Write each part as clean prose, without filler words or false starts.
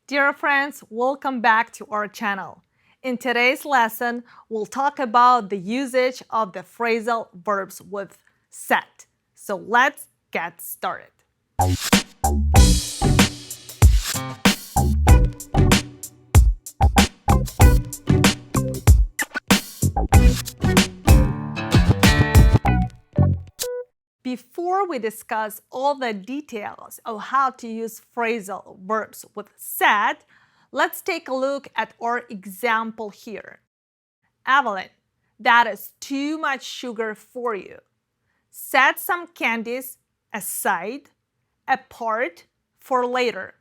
Dear friends, welcome back to our channel. In today's lesson, we'll talk about the usage of the phrasal verbs with set. So let's get started. Before we discuss all the details of how to use phrasal verbs with set, let's take a look at our example here. Evelyn, that is too much sugar for you. Set some candies aside, apart for later.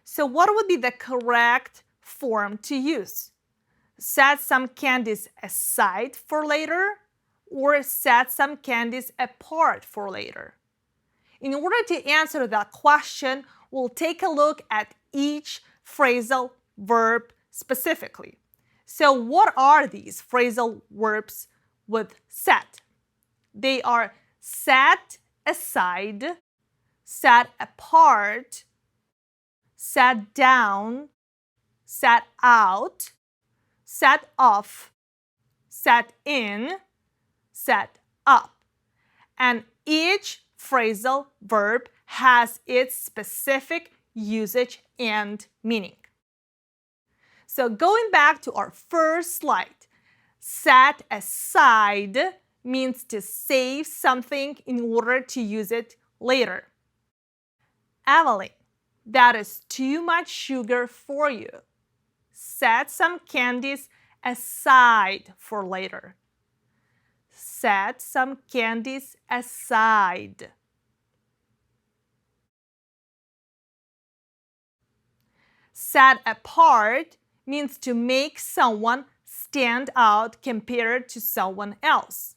So what would be the correct form to use? Set some candies aside for later, or set some candies apart for later? In order to answer that question, we'll take a look at each phrasal verb specifically. So what are these phrasal verbs with set? They are set aside, set apart, set down, set out, set off, set in, set up. And each phrasal verb has its specific usage and meaning. So going back to our first slide, set aside means to save something in order to use it later. Evelyn, that is too much sugar for you. Set some candies aside for later. Set some candies aside. Set apart means to make someone stand out compared to someone else.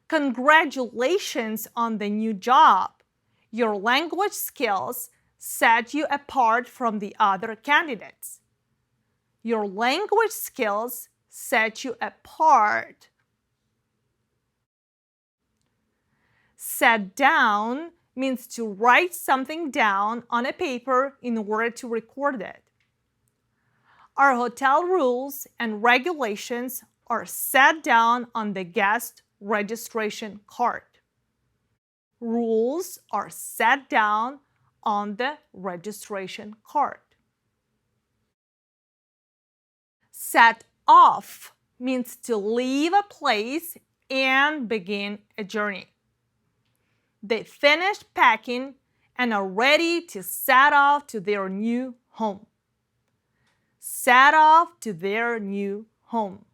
Congratulations on the new job. Your language skills set you apart from the other candidates. Your language skills set you apart. Set down means to write something down on a paper in order to record it. Our hotel rules and regulations are set down on the guest registration card. Rules are set down on the registration card. Set off means to leave a place and begin a journey. They finished packing and are ready to set off to their new home. Set off to their new home.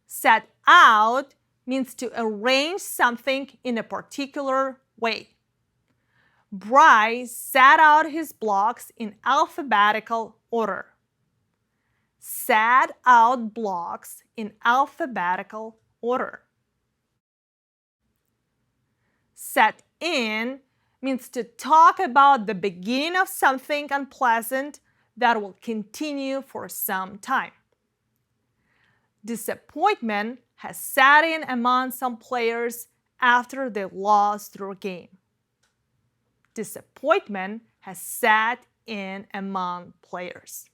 Set out means to arrange something in a particular way. Bryce set out his blocks in alphabetical order. Set out blocks in alphabetical order. Set in means to talk about the beginning of something unpleasant that will continue for some time. Disappointment has set in among some players after they lost their game. Disappointment has set in among players.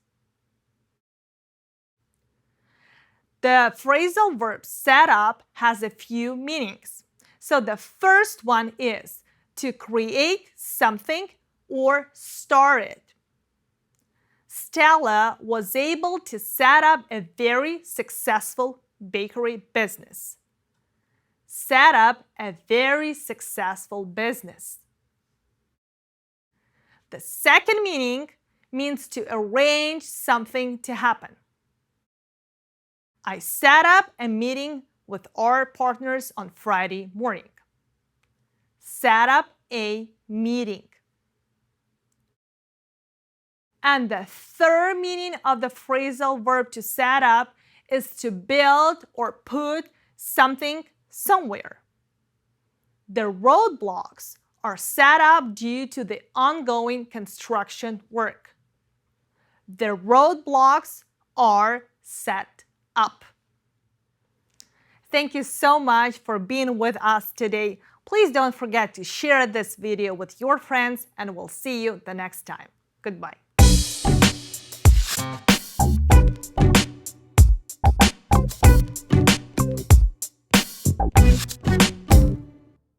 The phrasal verb set up has a few meanings. So the first one is to create something or start it. Stella was able to set up a very successful bakery business. Set up a very successful business. The second meaning means to arrange something to happen. I set up a meeting with our partners on Friday morning. Set up a meeting. And the third meaning of the phrasal verb to set up is to build or put something somewhere. The roadblocks are set up due to the ongoing construction work. The roadblocks are set up. Thank you so much for being with us today. Please don't forget to share this video with your friends, and we'll see you the next time. Goodbye.